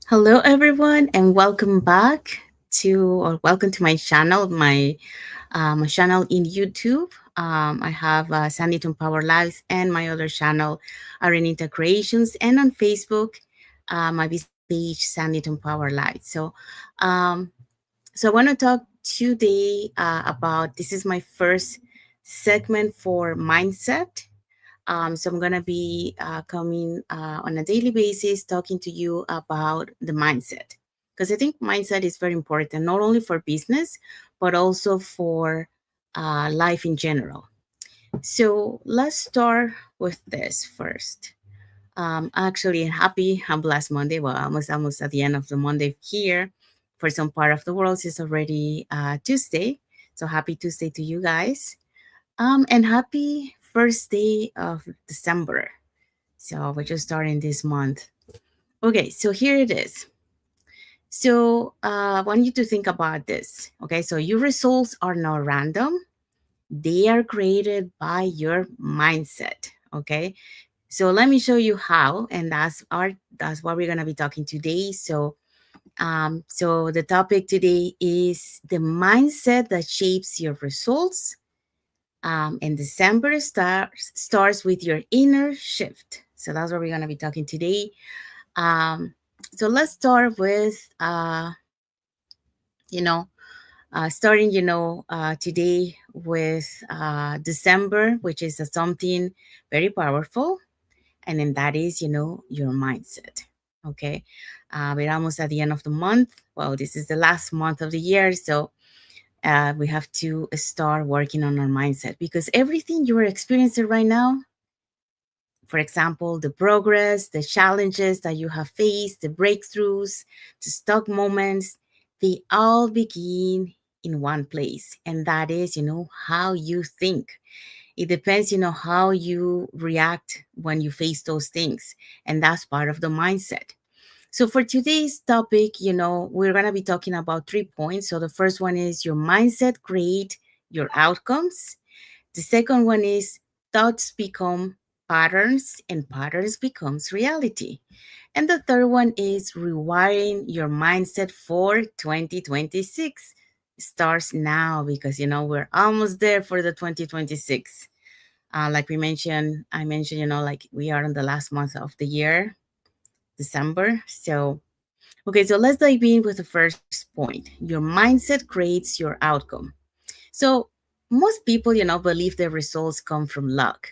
Hello, everyone, and welcome back welcome to my channel, my channel in YouTube. I have Sanditon Power Lives and my other channel, Arenita Creations, and on Facebook, my business page, Sanditon Power Lives. Um, so I want to talk today about this is my first segment for mindset. So I'm gonna be coming on a daily basis, talking to you about the mindset, because I think mindset is very important, not only for business, but also for life in general. So let's start with this first. Actually, happy and blessed Monday. Well, almost at the end of the Monday here. For some part of the world, it's already Tuesday. So happy Tuesday to you guys. And happy first day of December. So we're just starting this month. Okay, so here it is. So I want you to think about this. Okay, so your results are not random. They are created by your mindset. Okay. So let me show you how, and that's what we're gonna be talking today. So the topic today is the mindset that shapes your results. And December starts with your inner shift. So that's what we're going to be talking today. Um, so let's start with, you know, starting, today with December, which is something very powerful. And then that is, your mindset. Okay. We're almost at the end of the month. Well, this is the last month of the year. So we have to start working on our mindset because everything you are experiencing right now, for example, the progress, the challenges that you have faced, the breakthroughs, the stuck moments, they all begin in one place. And that is, how you think. It depends, how you react when you face those things. And that's part of the mindset. So for today's topic, we're going to be talking about 3 points. So the first one is your mindset create your outcomes. The second one is thoughts become patterns and patterns becomes reality. And the third one is rewiring your mindset for 2026. Starts now because we're almost there for the 2026. Like I mentioned, like we are in the last month of the year, December. So let's dive in with the first point. Your mindset creates your outcome. So most people, believe their results come from luck,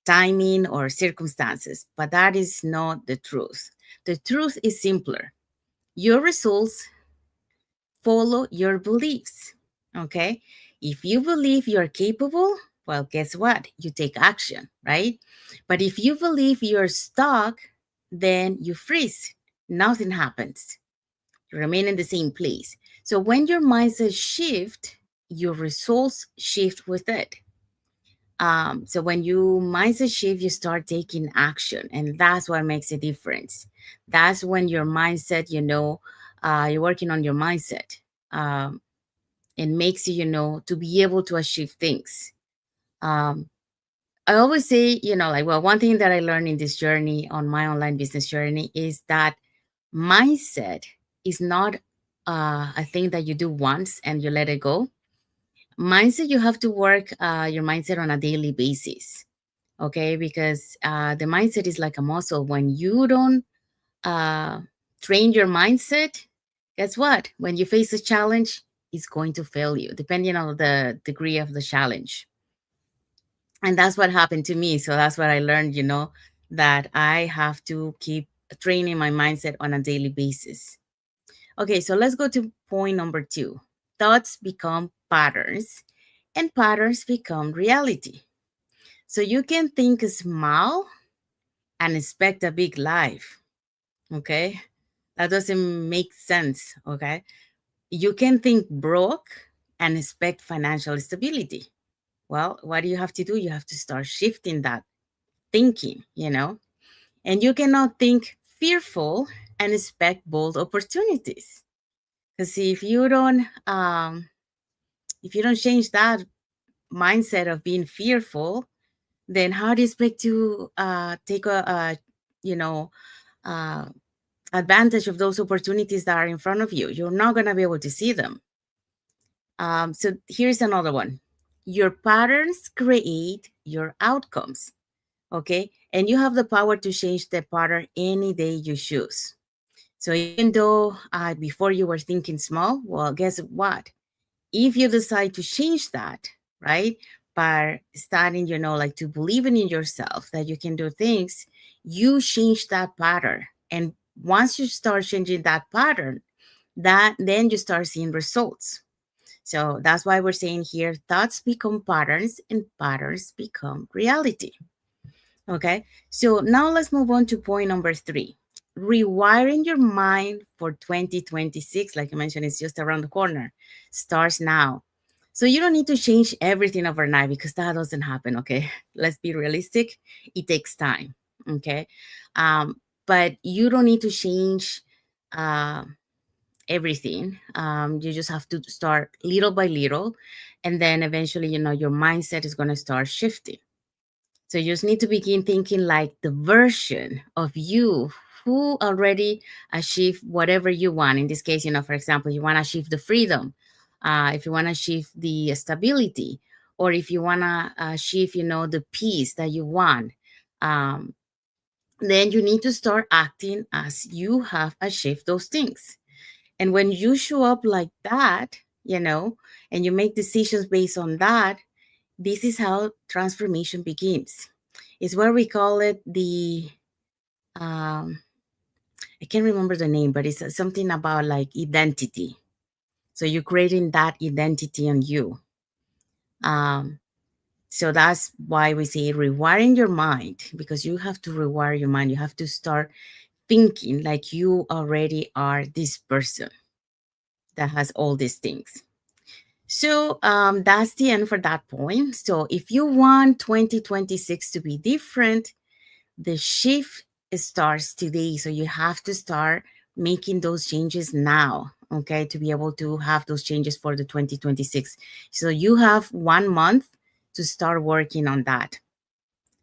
timing, or circumstances, but that is not the truth. The truth is simpler. Your results follow your beliefs. Okay? If you believe you're capable, well, guess what? You take action, right? But if you believe you're stuck, then you freeze. Nothing happens. You remain in the same place. So when your mindset shift, your results shift with it. So when you mindset shift, you start taking action, and that's what makes a difference. That's when your mindset, you're working on your mindset. It makes you, to be able to achieve things. Um, I always say, like, well, one thing that I learned in this journey on my online business journey is that mindset is not a thing that you do once and you let it go. Mindset, you have to work your mindset on a daily basis. Okay, because the mindset is like a muscle. When you don't uh, train your mindset, guess what? When you face a challenge, it's going to fail you, depending on the degree of the challenge. And that's what happened to me. So that's what I learned, that I have to keep training my mindset on a daily basis. Okay, so let's go to point number two. Thoughts become patterns, and patterns become reality. So you can think small and expect a big life. Okay, that doesn't make sense. Okay, you can think broke and expect financial stability. Well, what do you have to do? You have to start shifting that thinking, and you cannot think fearful and expect bold opportunities. Because if you don't change that mindset of being fearful, then how do you expect to take a you know uh, advantage of those opportunities that are in front of you. You're not going to be able to see them. So here's another one. Your patterns create your outcomes. Okay. And you have the power to change the pattern any day you choose. So even though before you were thinking small, well, guess what? If you decide to change that, right, by starting, like to believing in yourself that you can do things, you change that pattern. And once you start changing that pattern, that then you start seeing results. So that's why we're saying here thoughts become patterns and patterns become reality. Okay. So now let's move on to point number 3. Rewiring your mind for 2026, like I mentioned, it's just around the corner. Starts now. So you don't need to change everything overnight because that doesn't happen. Okay. Let's be realistic. It takes time. Okay. But you don't need to change uh, everything. You just have to start little by little. And then eventually, your mindset is going to start shifting. So you just need to begin thinking like the version of you who already achieved whatever you want. In this case, for example, you want to achieve the freedom, if you want to achieve the stability, or if you want to achieve, the peace that you want, um, then you need to start acting as you have achieved those things. And when you show up like that, and you make decisions based on that, this is how transformation begins. It's where we call it the um, I can't remember the name, but it's something about like identity. So you're creating that identity on you. Um, so that's why we say rewiring your mind, because you have to rewire your mind. You have to start thinking like you already are this person that has all these things. So that's the end for that point. So if you want 2026 to be different, the shift starts today. So you have to start making those changes now, okay, to be able to have those changes for the 2026. So you have 1 month to start working on that.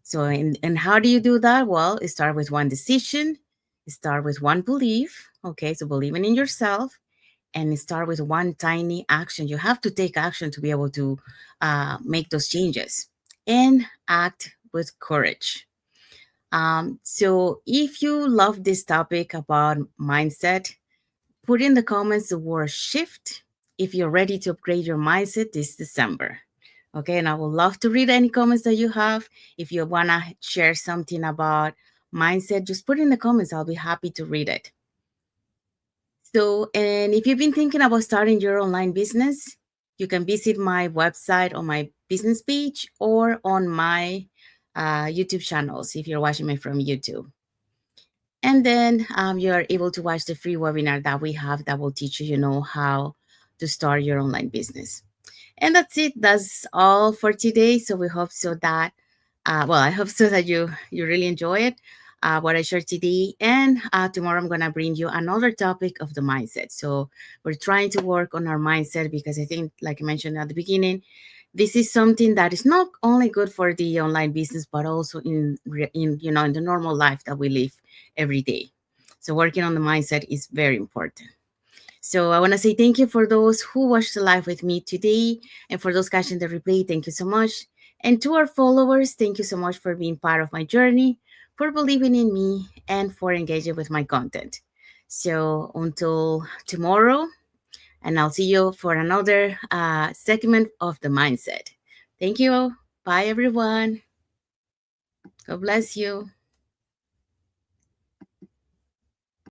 So, and how do you do that? Well, it start with one decision, start with one belief, okay, so believing in yourself, and start with one tiny action. You have to take action to be able to make those changes and act with courage. So if you love this topic about mindset, put in the comments the word shift if you're ready to upgrade your mindset this December. Okay, and I would love to read any comments that you have. If you want to share something about mindset, just put in the comments. I'll be happy to read it. So, and if you've been thinking about starting your online business, you can visit my website on my business page or on my YouTube channels if you're watching me from YouTube. And then you are able to watch the free webinar that we have that will teach you, how to start your online business. And that's it. That's all for today. So we hope so that, I hope so that you really enjoy it, what I shared today. And tomorrow I'm gonna bring you another topic of the mindset. So we're trying to work on our mindset because I think, like I mentioned at the beginning, this is something that is not only good for the online business, but also in the normal life that we live every day. So working on the mindset is very important. So I want to say thank you for those who watched the live with me today, and for those catching the replay, thank you so much. And to our followers, thank you so much for being part of my journey, for believing in me, and for engaging with my content. So until tomorrow, and I'll see you for another segment of the mindset. Thank you. Bye, everyone. God bless you.